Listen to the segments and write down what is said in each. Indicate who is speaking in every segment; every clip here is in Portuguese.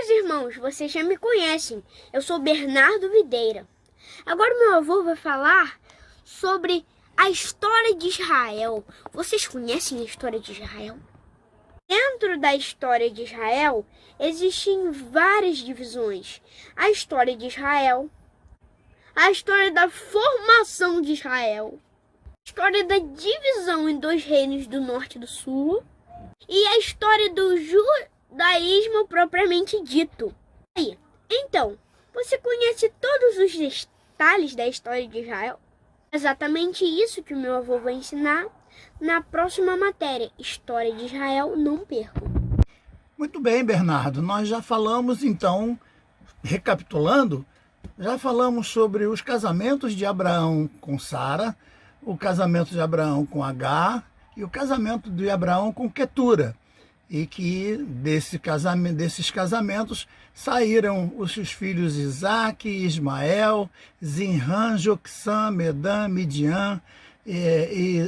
Speaker 1: meus irmãos, vocês já me conhecem. Eu sou Bernardo Videira. Agora meu avô vai falar sobre a história de Israel. Vocês conhecem a história de Israel? Dentro da história de Israel, existem várias divisões. A história de Israel, a história da formação de Israel, a história da divisão em dois reinos do norte e do sul, e a história do judaísmo propriamente dito. Aí, então, você conhece todos os detalhes da história de Israel? Exatamente isso que o meu avô vai ensinar na próxima matéria, História de Israel, não percam.
Speaker 2: Muito bem, Bernardo, nós já falamos então, recapitulando, já falamos sobre os casamentos de Abraão com Sara, o casamento de Abraão com Agar e o casamento de Abraão com Quetura. E que desses casamentos saíram os seus filhos Isaque, Ismael, Zinran, Joksã, Medã, Midian,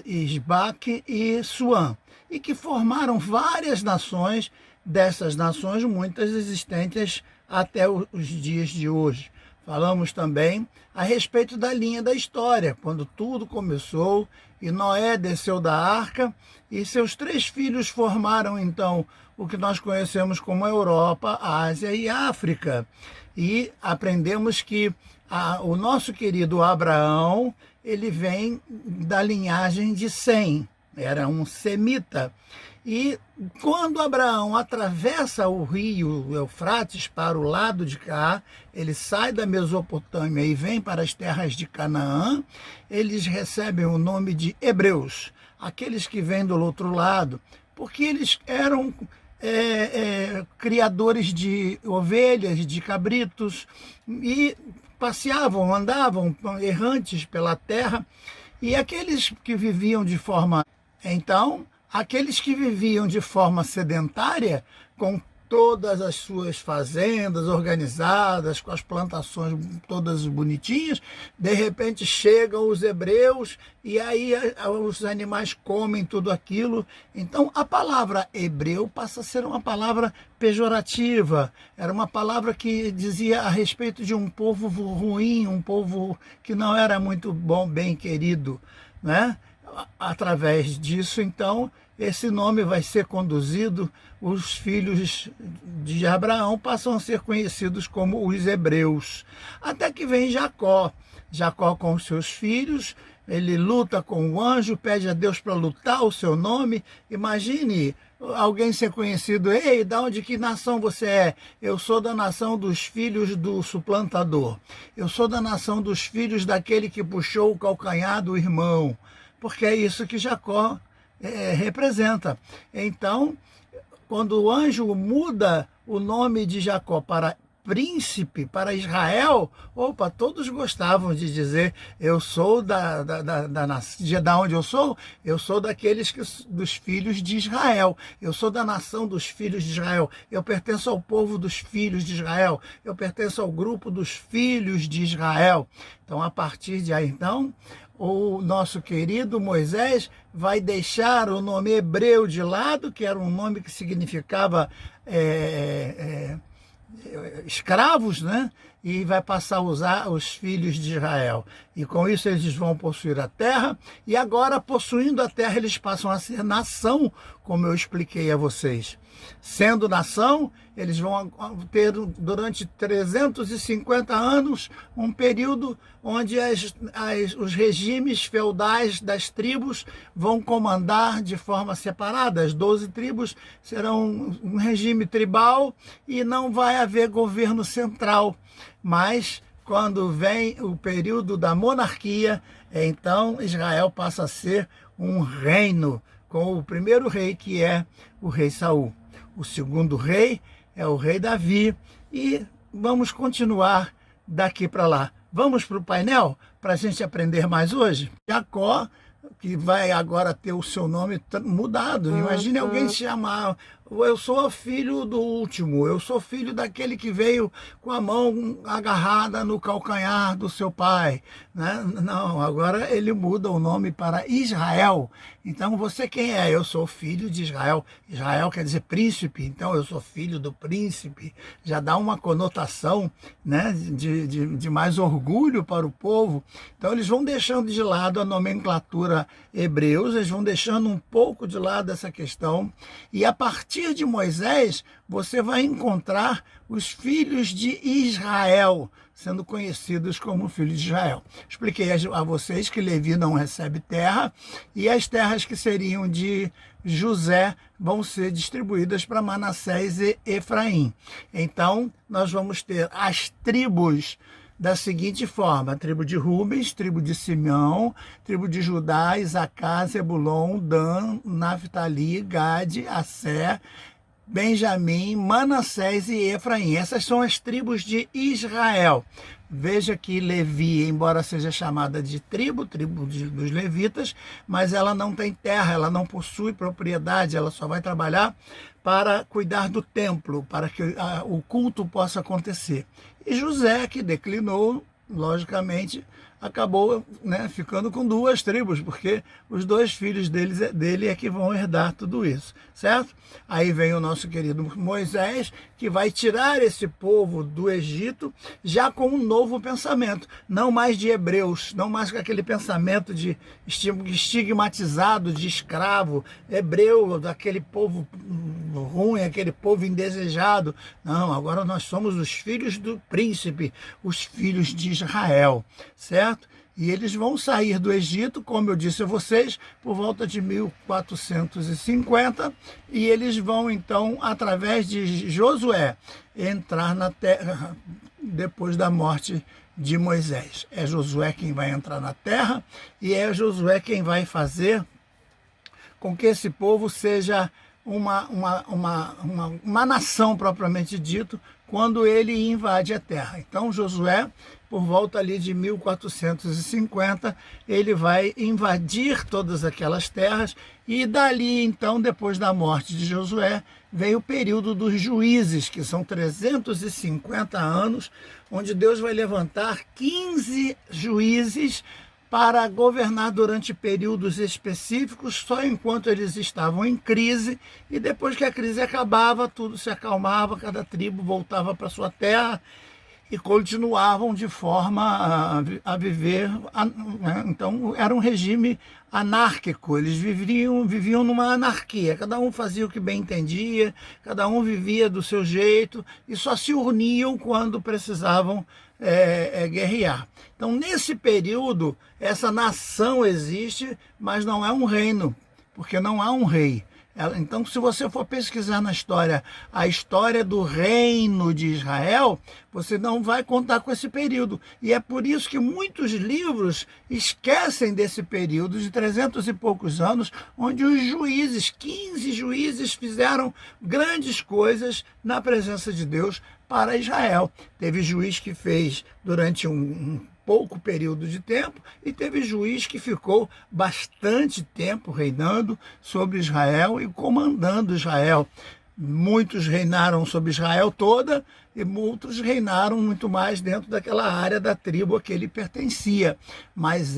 Speaker 2: Isbaque e Suã, e que formaram várias nações, dessas nações muitas existentes até os dias de hoje. Falamos também a respeito da linha da história, quando tudo começou e Noé desceu da arca e seus 3 filhos formaram então o que nós conhecemos como Europa, Ásia e África. E aprendemos que o nosso querido Abraão, ele vem da linhagem de Sem, era um semita. E quando Abraão atravessa o rio Eufrates para o lado de cá, ele sai da Mesopotâmia e vem para as terras de Canaã, eles recebem o nome de hebreus, aqueles que vêm do outro lado, porque eles eram criadores de ovelhas, de cabritos, e passeavam, andavam errantes pela terra, e aqueles que viviam de forma... Aqueles que viviam de forma sedentária, com todas as suas fazendas organizadas, com as plantações todas bonitinhas, de repente chegam os hebreus e aí os animais comem tudo aquilo. Então a palavra hebreu passa a ser uma palavra pejorativa, era uma palavra que dizia a respeito de um povo ruim, um povo que não era muito bem querido, né? Através disso, então, esse nome vai ser conduzido, os filhos de Abraão passam a ser conhecidos como os hebreus. Até que vem Jacó. Jacó com os seus filhos, ele luta com o anjo, pede a Deus para lutar o seu nome. Imagine alguém ser conhecido, ei, da onde, que nação você é? Eu sou da nação dos filhos do suplantador. Eu sou da nação dos filhos daquele que puxou o calcanhar do irmão. Porque é isso que Jacó representa. Então, quando o anjo muda o nome de Jacó para príncipe, para Israel, opa, todos gostavam de dizer, eu sou da onde eu sou daqueles dos filhos de Israel, eu sou da nação dos filhos de Israel, eu pertenço ao povo dos filhos de Israel, eu pertenço ao grupo dos filhos de Israel. Então, a partir de aí, então, o nosso querido Moisés vai deixar o nome hebreu de lado, que era um nome que significava escravos, né? E vai passar a usar os filhos de Israel. E com isso eles vão possuir a terra, e agora, possuindo a terra, eles passam a ser nação, como eu expliquei a vocês. Sendo nação, eles vão ter durante 350 anos um período onde os regimes feudais das tribos vão comandar de forma separada. As 12 tribos serão um regime tribal e não vai haver governo central. Mas quando vem o período da monarquia, então Israel passa a ser um reino, com o primeiro rei, que é o rei Saul. O segundo rei é o rei Davi. E vamos continuar daqui para lá. Vamos para o painel para a gente aprender mais hoje? Jacó, que vai agora ter o seu nome mudado. Imagine alguém se chamar eu sou filho do último, eu sou filho daquele que veio com a mão agarrada no calcanhar do seu pai, né? Não, agora ele muda o nome para Israel. Então você quem é? Eu sou filho de Israel. Israel quer dizer príncipe, então eu sou filho do príncipe. Já dá uma conotação, né, de mais orgulho para o povo. Então eles vão deixando de lado a nomenclatura hebreus, eles vão deixando um pouco de lado essa questão, e a partir de Moisés você vai encontrar os filhos de Israel sendo conhecidos como filhos de Israel. Expliquei a vocês que Levi não recebe terra, e as terras que seriam de José vão ser distribuídas para Manassés e Efraim. Então, nós vamos ter as tribos da seguinte forma: a tribo de Rubens, tribo de Simeão, tribo de Judá, Isacar, Zebulon, Dan, Naftali, Gade, Asser, Benjamim, Manassés e Efraim. Essas são as tribos de Israel. Veja que Levi, embora seja chamada de tribo dos levitas, mas ela não tem terra, ela não possui propriedade, ela só vai trabalhar para cuidar do templo, para que o culto possa acontecer. E José, que declinou, logicamente, acabou, né, ficando com duas tribos, porque os dois filhos dele é que vão herdar tudo isso, certo? Aí vem o nosso querido Moisés, que vai tirar esse povo do Egito já com um novo pensamento, não mais de hebreus, não mais com aquele pensamento de estigmatizado, de escravo, hebreu, daquele povo ruim, aquele povo indesejado. Não, agora nós somos os filhos do príncipe, os filhos de Israel, certo? E eles vão sair do Egito, como eu disse a vocês, por volta de 1450, e eles vão então, através de Josué, entrar na terra depois da morte de Moisés. É Josué quem vai entrar na terra, e é Josué quem vai fazer com que esse povo seja uma nação propriamente dito, quando ele invade a terra. Então Josué, por volta ali de 1450, ele vai invadir todas aquelas terras, e dali então, depois da morte de Josué, vem o período dos juízes, que são 350 anos, onde Deus vai levantar 15 juízes para governar durante períodos específicos, só enquanto eles estavam em crise, e depois que a crise acabava, tudo se acalmava, cada tribo voltava para sua terra e continuavam de forma a viver. Então era um regime anárquico, eles viviam numa anarquia, cada um fazia o que bem entendia, cada um vivia do seu jeito, e só se uniam quando precisavam guerrear. Então, nesse período, essa nação existe, mas não é um reino, porque não há um rei. Então, se você for pesquisar na história a história do reino de Israel, você não vai contar com esse período. E é por isso que muitos livros esquecem desse período de 300 e poucos anos, onde os juízes, 15 juízes, fizeram grandes coisas na presença de Deus para Israel. Teve juiz que fez durante um pouco período de tempo, e teve juiz que ficou bastante tempo reinando sobre Israel e comandando Israel. Muitos reinaram sobre Israel toda, e outros reinaram muito mais dentro daquela área da tribo a que ele pertencia. Mas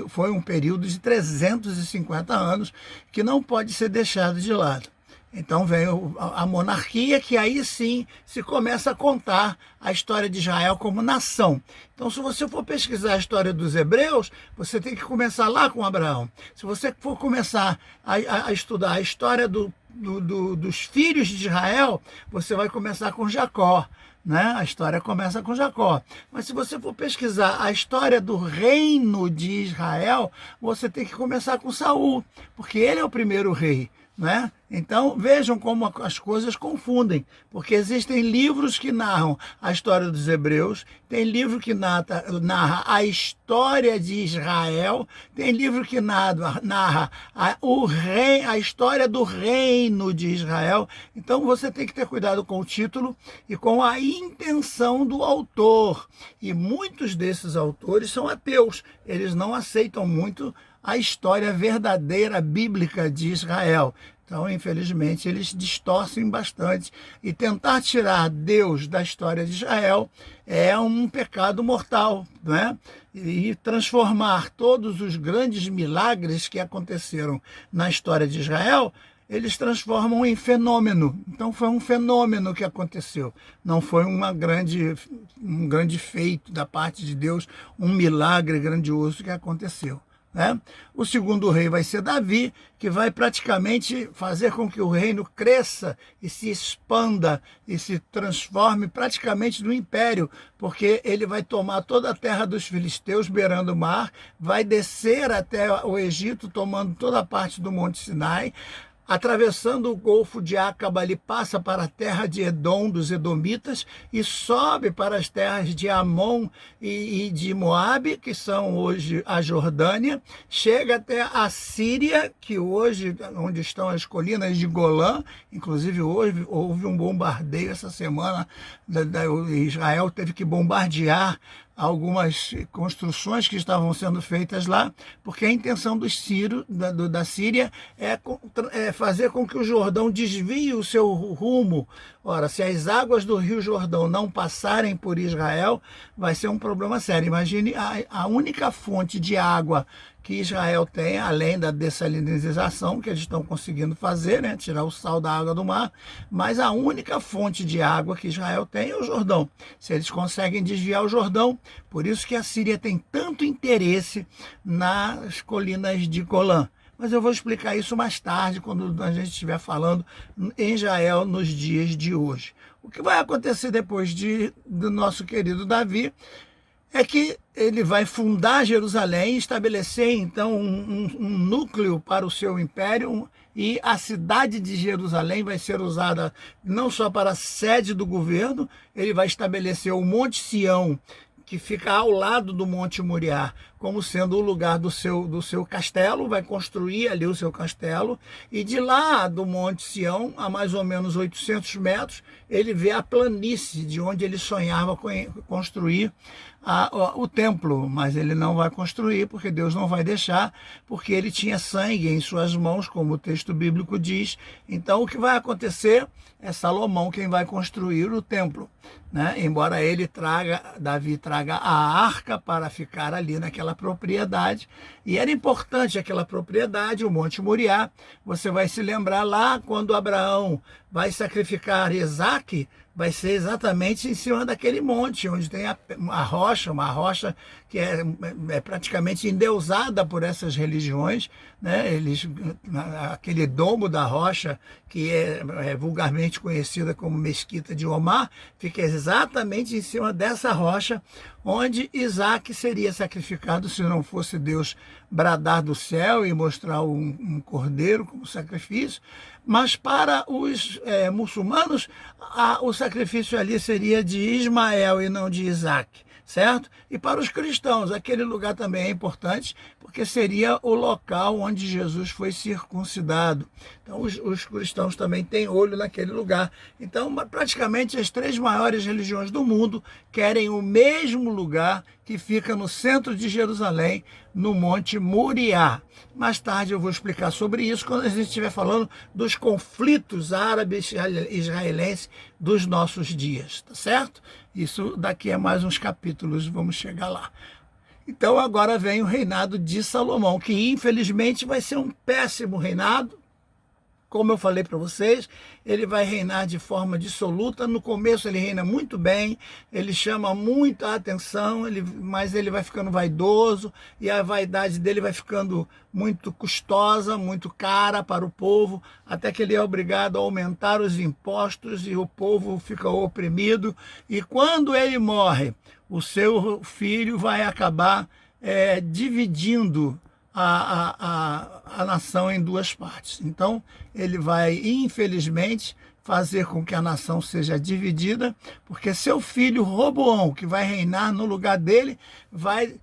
Speaker 2: foi um período de 350 anos que não pode ser deixado de lado. Então vem a monarquia, que aí sim se começa a contar a história de Israel como nação. Então, se você for pesquisar a história dos hebreus, você tem que começar lá com Abraão. Se você for começar a estudar a história dos filhos de Israel, você vai começar com Jacó, né? A história começa com Jacó. Mas se você for pesquisar a história do reino de Israel, você tem que começar com Saul, porque ele é o primeiro rei, né? Então vejam como as coisas confundem, porque existem livros que narram a história dos hebreus, tem livro que narra a história de Israel, tem livro que narra a história do reino de Israel. Então você tem que ter cuidado com o título e com a intenção do autor. E muitos desses autores são ateus, eles não aceitam muito a história verdadeira bíblica de Israel. Então, infelizmente, eles distorcem bastante. E tentar tirar Deus da história de Israel é um pecado mortal, né? E transformar todos os grandes milagres que aconteceram na história de Israel, eles transformam em fenômeno. Então foi um fenômeno que aconteceu, não foi um grande feito da parte de Deus, um milagre grandioso que aconteceu, né? O segundo rei vai ser Davi, que vai praticamente fazer com que o reino cresça e se expanda e se transforme praticamente no império, porque ele vai tomar toda a terra dos filisteus, beirando o mar, vai descer até o Egito, tomando toda a parte do Monte Sinai, atravessando o Golfo de Acaba, ele passa para a terra de Edom, dos Edomitas, e sobe para as terras de Amon e de Moabe, que são hoje a Jordânia, chega até a Síria, que hoje, onde estão as colinas de Golã, inclusive hoje houve um bombardeio essa semana, Israel teve que bombardear algumas construções que estavam sendo feitas lá, porque a intenção dos sírios, da Síria é fazer com que o Jordão desvie o seu rumo. Ora, se as águas do Rio Jordão não passarem por Israel, vai ser um problema sério. Imagine a única fonte de água que Israel tem, além da dessalinização que eles estão conseguindo fazer, né, tirar o sal da água do mar, mas a única fonte de água que Israel tem é o Jordão. Se eles conseguem desviar o Jordão, por isso que a Síria tem tanto interesse nas colinas de Golã. Mas eu vou explicar isso mais tarde, quando a gente estiver falando em Israel nos dias de hoje. O que vai acontecer depois do nosso querido Davi é que ele vai fundar Jerusalém, estabelecer então um núcleo para o seu império, e a cidade de Jerusalém vai ser usada não só para a sede do governo, ele vai estabelecer o Monte Sião, que fica ao lado do Monte Moriá, como sendo o lugar do seu castelo, vai construir ali o seu castelo, e de lá do Monte Sião, a mais ou menos 800 metros, ele vê a planície de onde ele sonhava construir o templo, mas ele não vai construir, porque Deus não vai deixar, porque ele tinha sangue em suas mãos, como o texto bíblico diz. Então o que vai acontecer é Salomão quem vai construir o templo, né? Embora Davi traga a arca para ficar ali naquela propriedade, e era importante aquela propriedade, o Monte Moriá. Você vai se lembrar lá quando Abraão vai sacrificar Isaque, vai ser exatamente em cima daquele monte, onde tem uma rocha que é praticamente endeusada por essas religiões, né? Aquele domo da rocha, que é vulgarmente conhecida como Mesquita de Omar, fica exatamente em cima dessa rocha, onde Isaque seria sacrificado, se não fosse Deus bradar do céu e mostrar um cordeiro como sacrifício. Mas para os muçulmanos, o sacrifício ali seria de Ismael e não de Isaque, certo? E para os cristãos, aquele lugar também é importante, porque seria o local onde Jesus foi circuncidado. Então os cristãos também têm olho naquele lugar. Então praticamente as três maiores religiões do mundo querem o mesmo lugar, que fica no centro de Jerusalém, no Monte Moriá. Mais tarde eu vou explicar sobre isso quando a gente estiver falando dos conflitos árabes israelenses dos nossos dias, tá certo? Isso daqui a mais uns capítulos, vamos chegar lá. Então agora vem o reinado de Salomão, que infelizmente vai ser um péssimo reinado. Como eu falei para vocês, ele vai reinar de forma dissoluta. No começo ele reina muito bem, ele chama muita atenção, mas ele vai ficando vaidoso, e a vaidade dele vai ficando muito custosa, muito cara para o povo, até que ele é obrigado a aumentar os impostos e o povo fica oprimido. E quando ele morre, o seu filho vai acabar dividindo a nação em duas partes. Então ele vai, infelizmente, fazer com que a nação seja dividida, porque seu filho Roboão, que vai reinar no lugar dele, vai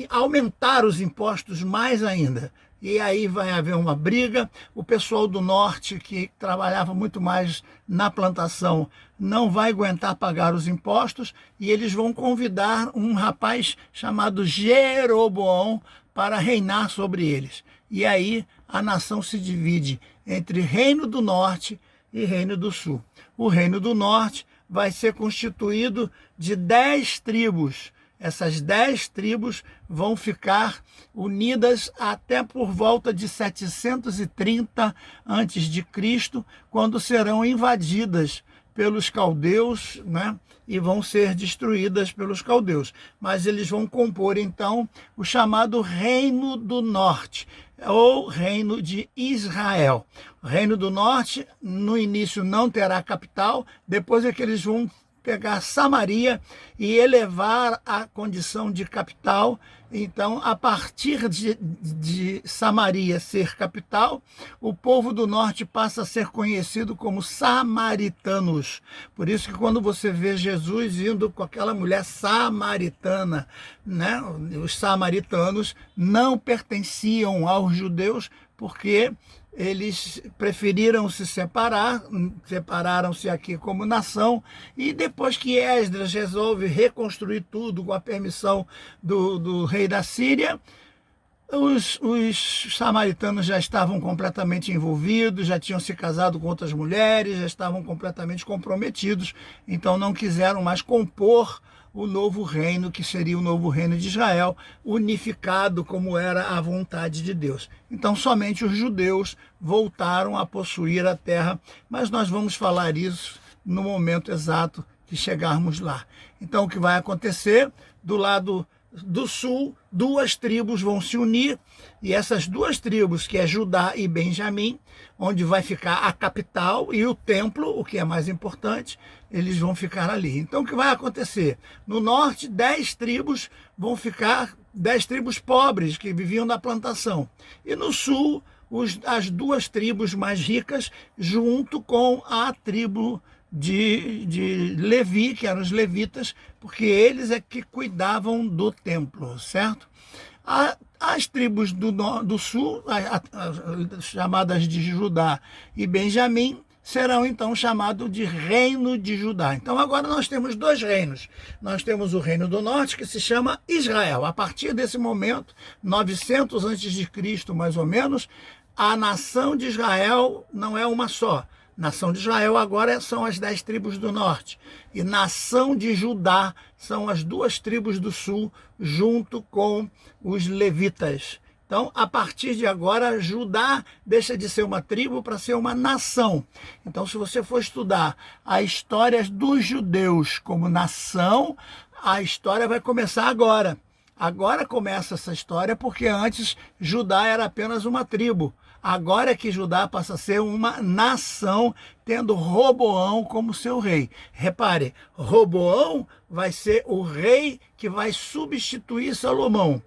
Speaker 2: aumentar os impostos mais ainda. E aí vai haver uma briga. O pessoal do norte, que trabalhava muito mais na plantação, não vai aguentar pagar os impostos, e eles vão convidar um rapaz chamado Jeroboão para reinar sobre eles. E aí a nação se divide entre Reino do Norte e Reino do Sul. O Reino do Norte vai ser constituído de 10 tribos. Essas 10 tribos vão ficar unidas até por volta de 730 a.C., quando serão invadidas pelos caldeus, né? E vão ser destruídas pelos caldeus. Mas eles vão compor, então, o chamado Reino do Norte, ou Reino de Israel. O Reino do Norte, no início, não terá capital, depois é que eles vão pegar Samaria e elevar a condição de capital. Então, a partir de Samaria ser capital, o povo do norte passa a ser conhecido como samaritanos. Por isso que quando você vê Jesus indo com aquela mulher samaritana, né? Os samaritanos não pertenciam aos judeus, porque eles preferiram se separar, separaram-se aqui como nação, e depois que Esdras resolve reconstruir tudo com a permissão do rei da Síria, os samaritanos já estavam completamente envolvidos, já tinham se casado com outras mulheres, já estavam completamente comprometidos, então não quiseram mais compor o novo reino, que seria o novo reino de Israel, unificado como era a vontade de Deus. Então somente os judeus voltaram a possuir a terra, mas nós vamos falar isso no momento exato que chegarmos lá. Então o que vai acontecer? Do lado do sul, 2 tribos vão se unir, e essas 2 tribos, que é Judá e Benjamim, onde vai ficar a capital e o templo, o que é mais importante, eles vão ficar ali. Então o que vai acontecer? No norte, 10 tribos vão ficar, 10 tribos pobres, que viviam da plantação. E no sul, as 2 tribos mais ricas, junto com a tribo de Levi, que eram os levitas, porque eles é que cuidavam do templo, certo? As tribos do sul, as chamadas de Judá e Benjamim, serão então chamados de Reino de Judá. Então agora nós temos 2 reinos. Nós temos o Reino do Norte, que se chama Israel. A partir desse momento, 900 a.C., mais ou menos, a nação de Israel não é uma só. Nação de Israel agora são as 10 tribos do norte. E nação de Judá são as 2 tribos do sul, junto com os levitas. Então, a partir de agora, Judá deixa de ser uma tribo para ser uma nação. Então, se você for estudar a história dos judeus como nação, a história vai começar agora. Agora começa essa história, porque antes Judá era apenas uma tribo. Agora é que Judá passa a ser uma nação, tendo Roboão como seu rei. Repare, Roboão vai ser o rei que vai substituir Salomão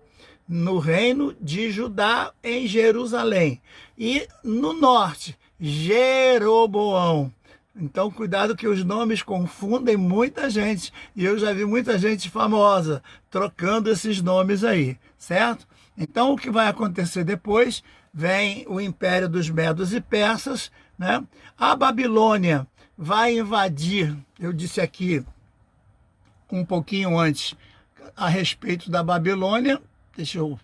Speaker 2: no reino de Judá, em Jerusalém. E no norte, Jeroboão. Então, cuidado que os nomes confundem muita gente. E eu já vi muita gente famosa trocando esses nomes aí, certo? Então, o que vai acontecer depois? Vem o Império dos Medos e Persas, né? A Babilônia vai invadir, eu disse aqui um pouquinho antes a respeito da Babilônia. Deixa eu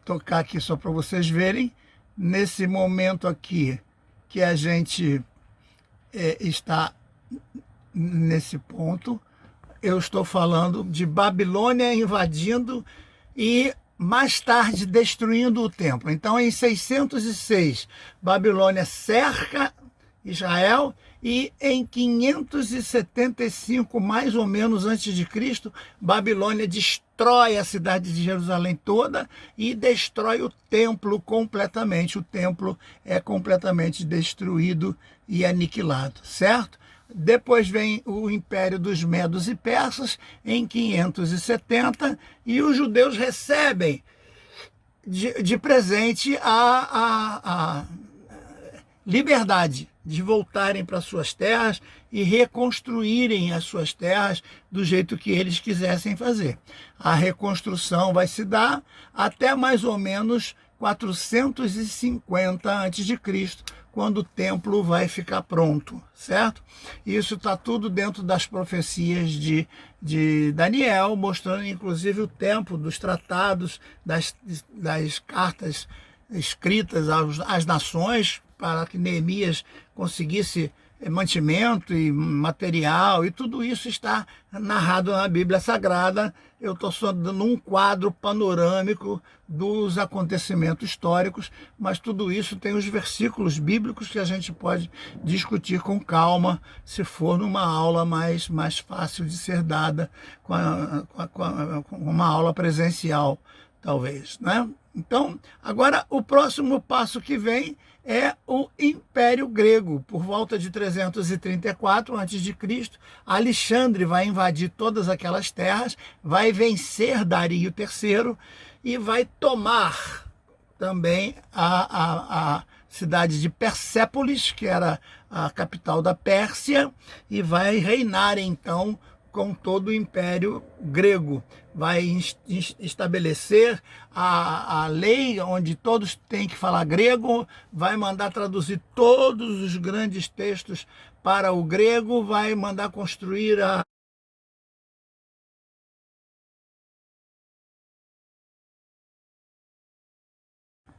Speaker 2: tocar aqui só para vocês verem. Nesse momento aqui que a gente está nesse ponto, eu estou falando de Babilônia invadindo e mais tarde destruindo o templo. Então, em 606, Babilônia cerca Israel, e em 575, mais ou menos antes de Cristo, Babilônia destrói a cidade de Jerusalém toda e destrói o templo completamente. O templo é completamente destruído e aniquilado, certo? Depois vem o Império dos Medos e Persas, em 570, e os judeus recebem de presente a liberdade de voltarem para suas terras e reconstruírem as suas terras do jeito que eles quisessem fazer. A reconstrução vai se dar até mais ou menos 450 a.C., quando o templo vai ficar pronto, certo? Isso está tudo dentro das profecias de Daniel, mostrando inclusive o tempo dos tratados, das cartas escritas às nações, para que Neemias conseguisse mantimento e material, e tudo isso está narrado na Bíblia Sagrada. Eu estou só dando um quadro panorâmico dos acontecimentos históricos, mas tudo isso tem os versículos bíblicos que a gente pode discutir com calma, se for numa aula mais fácil de ser dada, com uma aula presencial, talvez, né? Então, agora o próximo passo que vem é o Império Grego. Por volta de 334 a.C., Alexandre vai invadir todas aquelas terras, vai vencer Dario III e vai tomar também a cidade de Persépolis, que era a capital da Pérsia, e vai reinar então com todo o Império Grego. Vai estabelecer a lei onde todos têm que falar grego, vai mandar traduzir todos os grandes textos para o grego, vai mandar construir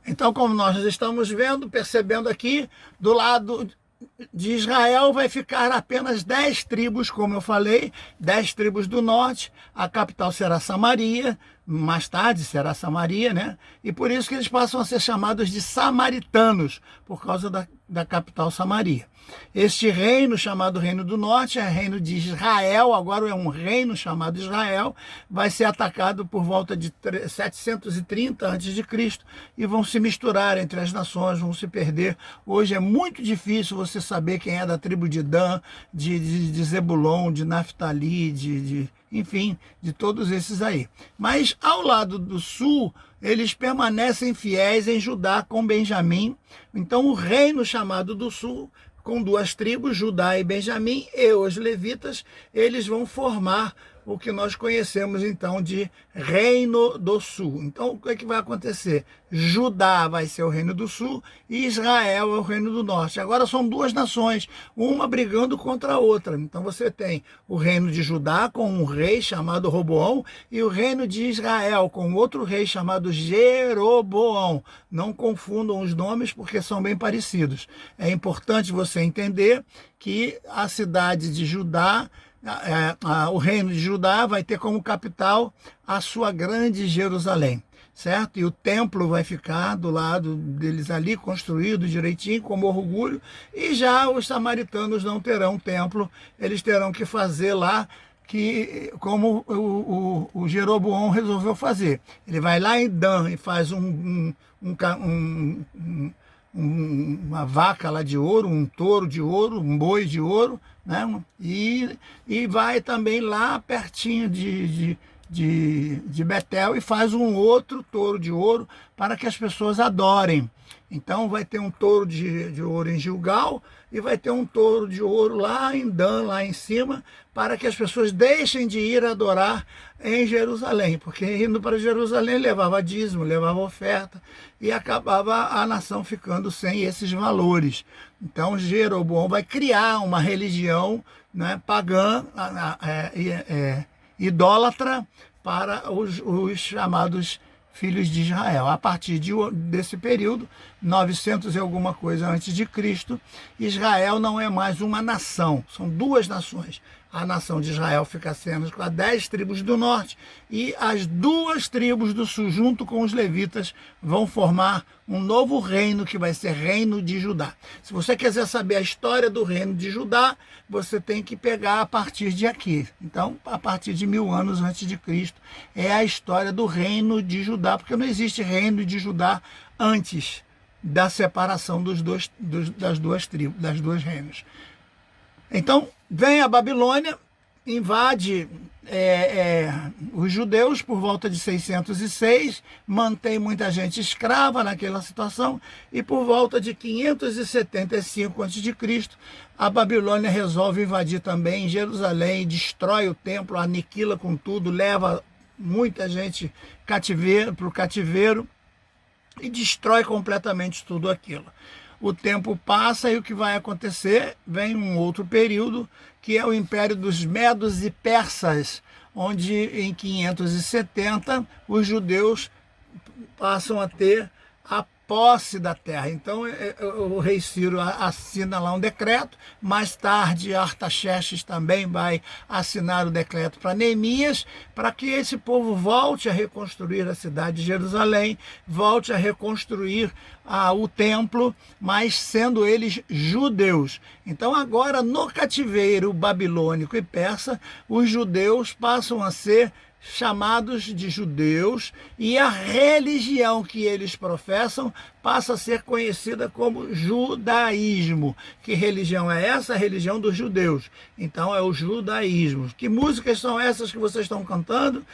Speaker 2: Então, como nós estamos vendo, percebendo aqui, do lado de Israel vai ficar apenas 10 tribos, como eu falei, 10 tribos do norte. A capital será Samaria, mais tarde será Samaria, né? E por isso que eles passam a ser chamados de samaritanos, por causa da capital Samaria. Este reino, chamado Reino do Norte, é reino de Israel, agora é um reino chamado Israel, vai ser atacado por volta de 730 a.C. e vão se misturar entre as nações, vão se perder. Hoje é muito difícil você saber quem é da tribo de Dan, de Zebulon, de Naftali, enfim, de todos esses aí. Mas ao lado do sul, eles permanecem fiéis em Judá com Benjamim. Então o reino chamado do sul, com 2 tribos, Judá e Benjamim, e os levitas, eles vão formar o que nós conhecemos então de Reino do Sul. Então o que é que vai acontecer? Judá vai ser o Reino do Sul e Israel é o Reino do Norte. Agora são 2 nações, uma brigando contra a outra. Então você tem o Reino de Judá com um rei chamado Roboão e o Reino de Israel com outro rei chamado Jeroboão. Não confundam os nomes porque são bem parecidos. É importante você entender que a cidade de Judá, o reino de Judá vai ter como capital a sua grande Jerusalém, certo? E o templo vai ficar do lado deles ali, construído direitinho, com orgulho, e já os samaritanos não terão templo, eles terão que fazer lá como o Jeroboão resolveu fazer. Ele vai lá em Dan e faz uma vaca lá de ouro, um touro de ouro, um boi de ouro, né? E vai também lá pertinho de Betel e faz um outro touro de ouro para que as pessoas adorem. Então vai ter um touro de ouro em Gilgal e vai ter um touro de ouro lá em Dan, lá em cima, para que as pessoas deixem de ir adorar em Jerusalém, porque indo para Jerusalém levava dízimo, levava oferta e acabava a nação ficando sem esses valores. Então Jeroboão vai criar uma religião, né, pagã, idólatra, para os chamados filhos de Israel. A partir desse período, 900 e alguma coisa antes de Cristo, Israel não é mais uma nação, são 2 nações. A nação de Israel fica sendo com as 10 tribos do norte e as 2 tribos do sul, junto com os levitas, vão formar um novo reino que vai ser Reino de Judá. Se você quiser saber a história do Reino de Judá, você tem que pegar a partir de aqui. Então, a partir de 1000 anos antes de Cristo, é a história do Reino de Judá, porque não existe Reino de Judá antes da separação das 2 tribos, das 2 reinos. Então, vem a Babilônia, invade os judeus por volta de 606, mantém muita gente escrava naquela situação, e por volta de 575 a.C., a Babilônia resolve invadir também Jerusalém, destrói o templo, aniquila com tudo, leva muita gente para o cativeiro e destrói completamente tudo aquilo. o tempo passa e o que vai acontecer? Vem um outro período, que é o Império dos Medos e Persas, onde em 570 os judeus passam a ter a posse da terra. Então o rei Ciro assina lá um decreto, mais tarde Artaxerxes também vai assinar o decreto para Neemias, para que esse povo volte a reconstruir a cidade de Jerusalém, volte a reconstruir o templo, mas sendo eles judeus. Então agora no cativeiro babilônico e persa, os judeus passam a ser chamados de judeus e a religião que eles professam passa a ser conhecida como judaísmo. Que religião é essa? A religião dos judeus. Então é o judaísmo. Que músicas são essas que vocês estão cantando?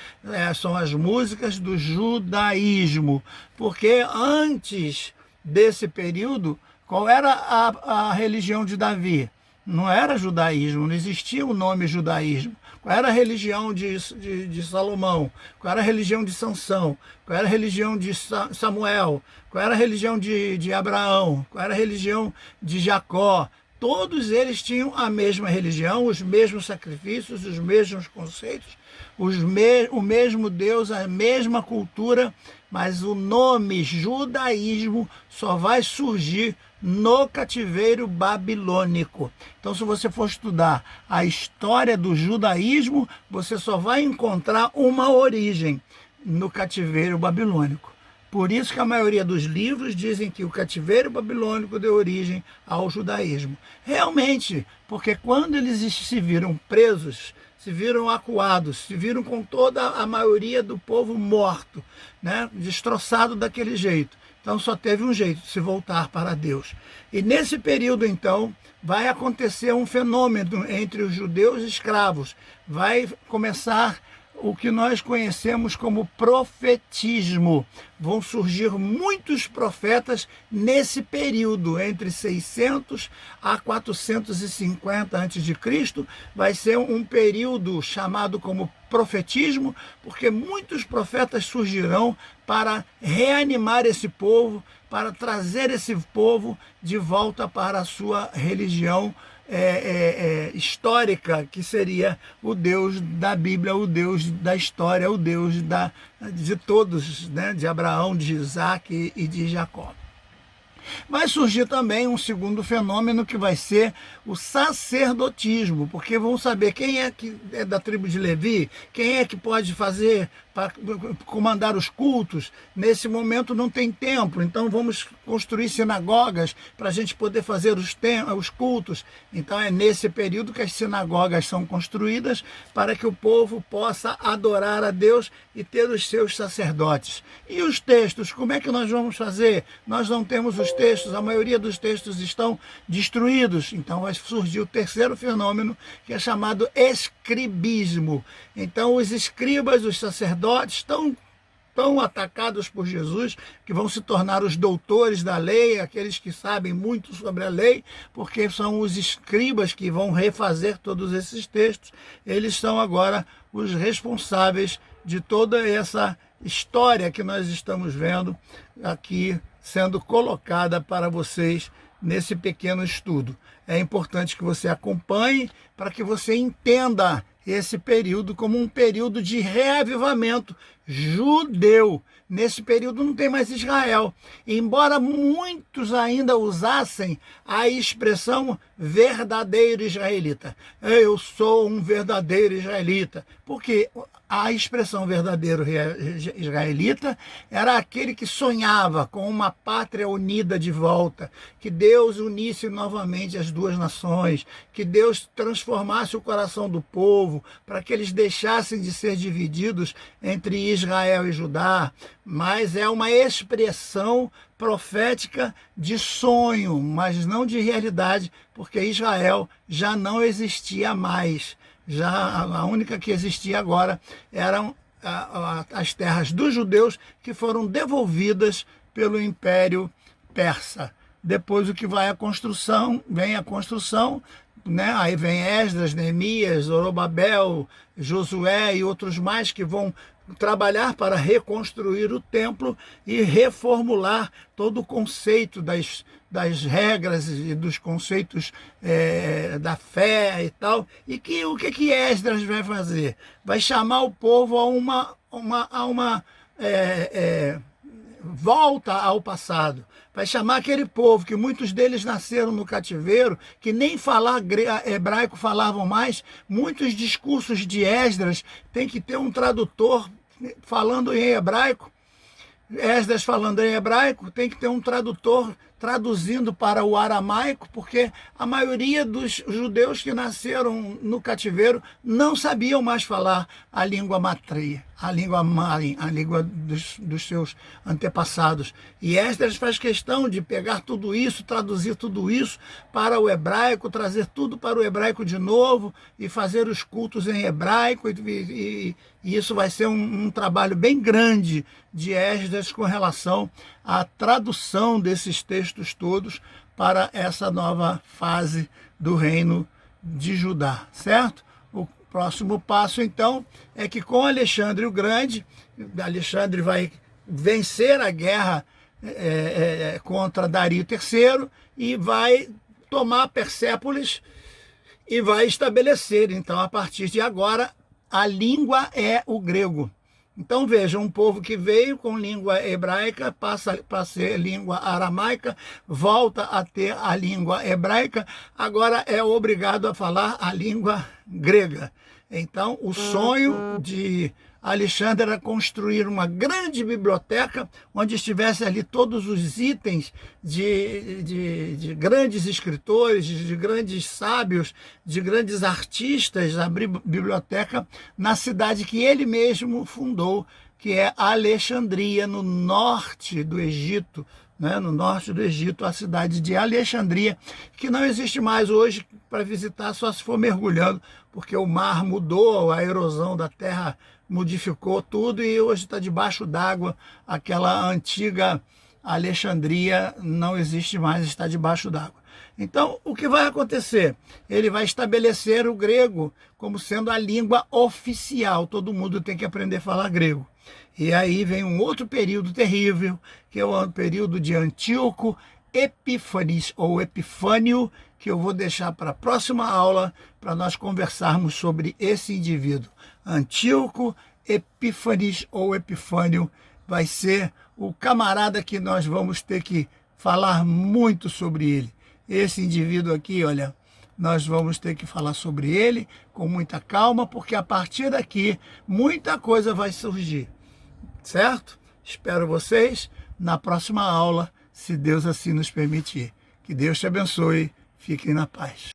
Speaker 2: São as músicas do judaísmo. Porque antes desse período, qual era a religião de Davi? Não era judaísmo, não existia o nome judaísmo. Qual era a religião de Salomão? Qual era a religião de Sansão? Qual era a religião de Samuel? Qual era a religião de Abraão? Qual era a religião de Jacó? Todos eles tinham a mesma religião, os mesmos sacrifícios, os mesmos conceitos, o mesmo Deus, a mesma cultura, mas o nome judaísmo só vai surgir no cativeiro babilônico. Então, se você for estudar a história do judaísmo, você só vai encontrar uma origem no cativeiro babilônico. Por isso que a maioria dos livros dizem que o cativeiro babilônico deu origem ao judaísmo. Realmente, porque quando eles se viram presos, se viram acuados, se viram com toda a maioria do povo morto, né, destroçado daquele jeito. Então só teve um jeito, se voltar para Deus. E nesse período, então, vai acontecer um fenômeno entre os judeus escravos. Vai começar o que nós conhecemos como profetismo. Vão surgir muitos profetas nesse período, entre 600 a 450 a.C. Vai ser um período chamado como profetismo, porque muitos profetas surgirão para reanimar esse povo, para trazer esse povo de volta para a sua religião histórica, que seria o Deus da Bíblia, o Deus da história, o Deus de todos, né? De Abraão, de Isaac e de Jacó. Vai surgir também um segundo fenômeno que vai ser o sacerdotismo, porque vão saber quem é que é da tribo de Levi, quem é que pode fazer, para comandar os cultos. Nesse momento não tem templo, então vamos construir sinagogas para a gente poder fazer os cultos. Então é nesse período que as sinagogas são construídas para que o povo possa adorar a Deus e ter os seus sacerdotes. E os textos, como é que nós vamos fazer? Nós não temos os textos, a maioria dos textos estão destruídos. Então vai surgir o terceiro fenômeno, que é chamado escribismo. Então os escribas, os sacerdotes, tão atacados por Jesus, que vão se tornar os doutores da lei, aqueles que sabem muito sobre a lei, porque são os escribas que vão refazer todos esses textos. Eles são agora os responsáveis de toda essa história que nós estamos vendo aqui sendo colocada para vocês nesse pequeno estudo. É importante que você acompanhe para que você entenda esse período como um período de reavivamento judeu. Nesse período não tem mais Israel. Embora muitos ainda usassem a expressão verdadeiro israelita. Eu sou um verdadeiro israelita. Porque a expressão verdadeiro israelita era aquele que sonhava com uma pátria unida de volta, que Deus unisse novamente as duas nações, que Deus transformasse o coração do povo para que eles deixassem de ser divididos entre Israel e Judá. Mas é uma expressão profética de sonho, mas não de realidade, porque Israel já não existia mais. Já a única que existia agora eram as terras dos judeus, que foram devolvidas pelo Império Persa. Depois o que vai a construção, vem a construção, né? Aí vem Esdras, Neemias, Zorobabel, Josué e outros mais que vão trabalhar para reconstruir o templo e reformular todo o conceito das regras e dos conceitos da fé e tal. E o que Esdras vai fazer? Vai chamar o povo a uma volta ao passado. Vai chamar aquele povo, que muitos deles nasceram no cativeiro, que nem falar hebraico falavam mais. Muitos discursos de Esdras tem que ter um tradutor falando em hebraico. Esdras falando em hebraico, tem que ter um tradutor traduzindo para o aramaico, porque a maioria dos judeus que nasceram no cativeiro não sabiam mais falar a língua matria, a língua mãe, a língua dos seus antepassados. E Esdras faz questão de pegar tudo isso, traduzir tudo isso para o hebraico, trazer tudo para o hebraico de novo e fazer os cultos em hebraico. E isso vai ser um trabalho bem grande de Esdras com relação à tradução desses textos todos para essa nova fase do reino de Judá, certo? O próximo passo, então, é que com Alexandre o Grande, Alexandre vai vencer a guerra contra Dario III e vai tomar Persépolis e vai estabelecer, então, a partir de agora, a língua é o grego. Então veja, um povo que veio com língua hebraica, passa a ser língua aramaica, volta a ter a língua hebraica, agora é obrigado a falar a língua grega. Então o sonho de Alexandre era construir uma grande biblioteca onde estivesse ali todos os itens de grandes escritores, de grandes sábios, de grandes artistas, abrir biblioteca na cidade que ele mesmo fundou, que é Alexandria, no norte do Egito, né? No norte do Egito, a cidade de Alexandria, que não existe mais hoje para visitar, só se for mergulhando, porque o mar mudou, a erosão da terra modificou tudo e hoje está debaixo d'água. Aquela antiga Alexandria não existe mais, está debaixo d'água. Então, o que vai acontecer? Ele vai estabelecer o grego como sendo a língua oficial. Todo mundo tem que aprender a falar grego. E aí vem um outro período terrível, que é o período de Antíoco Epífanes, ou Epifânio, que eu vou deixar para a próxima aula, para nós conversarmos sobre esse indivíduo. Antíoco Epífanes, ou Epifânio, vai ser o camarada que nós vamos ter que falar muito sobre ele. Esse indivíduo aqui, olha, nós vamos ter que falar sobre ele com muita calma, porque a partir daqui muita coisa vai surgir, certo? Espero vocês na próxima aula, se Deus assim nos permitir. Que Deus te abençoe. Fiquem na paz.